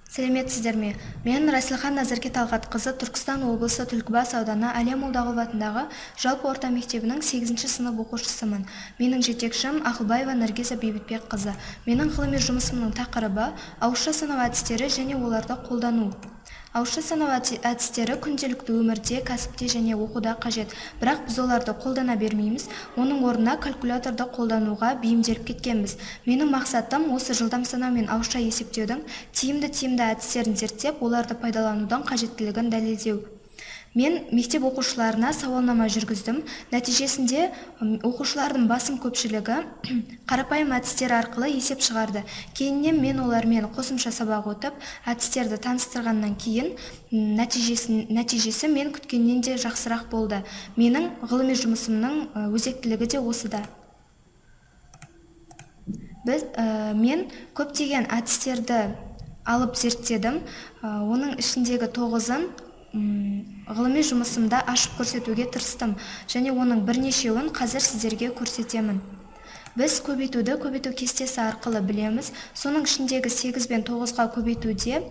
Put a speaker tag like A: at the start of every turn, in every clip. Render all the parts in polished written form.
A: Сәлеметсіздер ме? Мен Расилхан Назарке Талғатқызы Түркістан облысы Түлкібас ауданы Әлия Молдағұлова атындағы жалпы орта мектебінің 8-ші сынып оқушысымын. Менің жетекшім Ақылбаева Наргиза Бейбітбекқызы. Менің ғылыми жұмысымның тақырыбы ауызша санау әдістері және оларды қолдану. Ауызша санау әдістері күнделікті өмірде, кәсіпте және оқуда қажет, бірақ біз оларды қолдана бермейміз. Оның орнына калькуляторды қолдануға бейімделіп кеткенбіз. Менің мақсатым осы жылдам санау мен ауызша есептеудің тиімді әдістерін зерттеп, оларды пайдаланудың қажеттілігін дәлелдеу. Мен мектеп оқушыларына сауалнама жүргіздім. Нәтижесінде оқушылардың басым көпшілігі қарапайым әдістер арқылы есеп шығарды. Кейіннен мен олармен қосымша сабақ өтіп, әдістерді таныстырғаннан кейін нәтижесі мен күткеннен де жақсырақ болды. Менің ғылыми жұмысымның өзектілігі де осыда. Мен көптеген әдістерді алып зерттедім. Оның ішіндегі 9-ын ғылыми жұмысымда ашып көрсетуге тырыстым, және оның бірнешеуін қазір сіздерге көрсетемін. Біз көбейтуді көбейту кестесі арқылы білеміз. Соның ішіндегі 8 бен 9-ға көбейтуді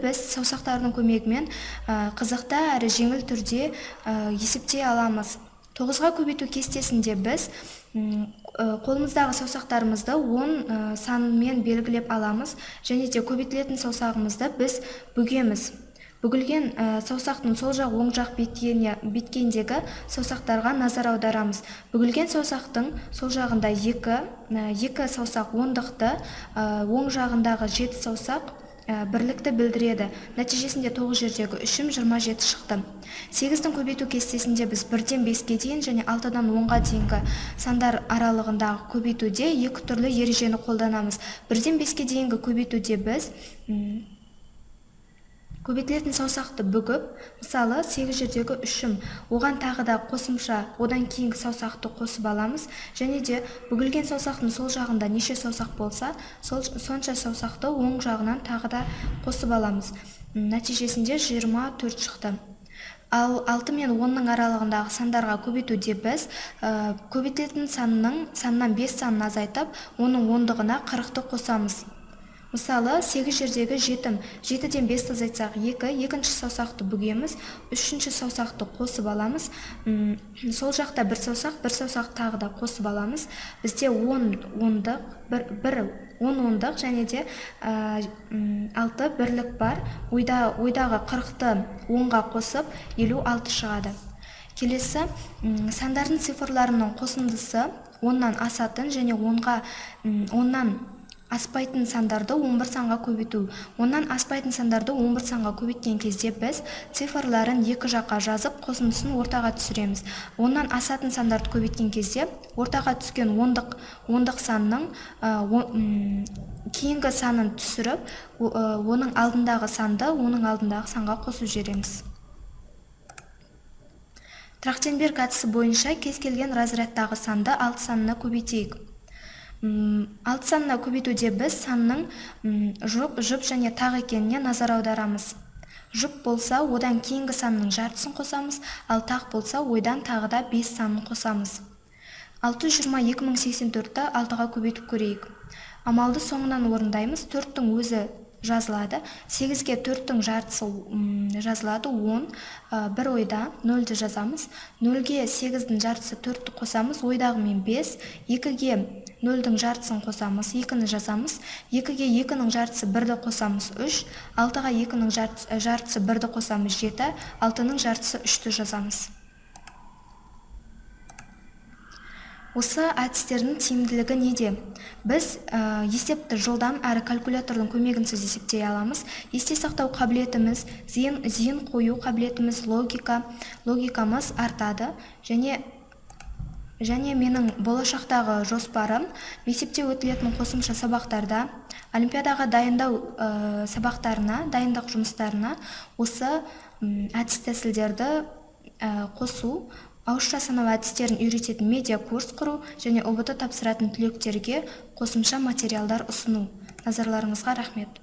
A: біз саусақтардың көмегімен қызықты әрі жеңіл түрде есептей аламыз. 9-ға көбейту кестесінде біз қолымыздағы саусақтарымызды 10 санымен белгілеп аламыз, және де көбейтілетін саусағымызды біз бүгеміз. Бүгілген саусақтың сол жақ оң жақ беткейіндегі саусақтарға назар аударамыз. Бүгілген саусақтың сол жағында 2 саусақ ондықты, оң жағындағы 7 саусақ бірлікті білдіреді. Нәтижесінде 9 жердегі 3-ім 27 шықты. 8-дің көбейту кестесінде біз 1-ден 5-ге дейін және 6-дан 10-ға дейінгі сандар аралығындағы көбейтуде 2 түрлі ережені қолданамыз. 1-ден 5-ге дейінгі көбейтуде біз көбейтілетін саусақты бүгіп, мысалы 8 жердегі 3-ім, оған тағы да қосымша, одан кейінгі саусақты қосып аламыз, және де бүгілген саусақтың сол жағында неше саусақ болса, сонша саусақты оң жағынан тағы да қосып аламыз. Нәтижесінде 24 шықты. Ал 6 мен 10-ның аралығындағы сандарға көбейтуде біз көбейтілетін саннан 5 санын азайтып, оның ондығына 40-ты қосамыз. Мысалы, 8 жердегі 7-ім, 7-ден 5-ті азайтсақ 2, екінші саусақты бүгеміз, үшінші саусақты қосып аламыз, сол жақта бір саусақ тағы да қосып аламыз. Бізде 10 ондық және де 6 бірлік бар. Ойдағы 40-ты 10-ға қосып 56 шығады. Келесі, сандардың цифрларының қосындысы 10-нан асатын және 10-нан аспайтын сандарды 11 санға көбейту. 10-нан аспайтын сандарды 11 санға көбейткен кезде біз цифрларын екі жаққа жазып, қосындысын ортаға түсіреміз. 10-нан асатын сандарды көбейткен кезде ортаға түскен ондық санның кейінгі санын түсіріп, оның алдындағы санды оның алдындағы санға қосып жібереміз. Трахтенберг әдісі бойынша кез келген разрядтағы санды 6 санына көбейтейік. 6 санына көбейтуде біз санның жұп және тақ екеніне назар аударамыз. Жұп болса, одан кейінгі санның жартысын қосамыз, ал тақ болса, ойдан тағы да 5 санын қосамыз. 620-2084-ті 6-ға көбейтіп көрейік. Амалды соңынан орындаймыз. 4-тің өзі жазылады. 8-ге 4-тің жартысы жазылады. 10. Бір ойда 0-ді жазамыз. 0-ге 8-дің жартысы 4-ті қосамыз. Ойдағымен 5. 2-ге 0-дің жартысын қосамыз. 2-ні жазамыз. 2-ге 2-нің жартысы 1-ді қосамыз. 3. 6-ға 2-нің жартысы 1-ді қосамыз. 7. 6-нің жартысы 3-ті жазамыз. Осы әдістердің тиімділігі неде? Біз есепті жылдам әрі калькулятордың көмегінсіз есептей аламыз. Есте сақтау қабілетіміз, зейін қою қабілетіміз, логикамыз артады. Және менің болашақтағы жоспарым мектепте өтілетін қосымша сабақтарда, олимпиадаға дайындау сабақтарына, дайындық жұмыстарына осы әдіс тәсілдерді қосу, ауызша санау әдістерін үйрететін медиа курс құру және ұбт тапсыратын түлектерге қосымша материалдар ұсыну. Назарларыңызға рахмет.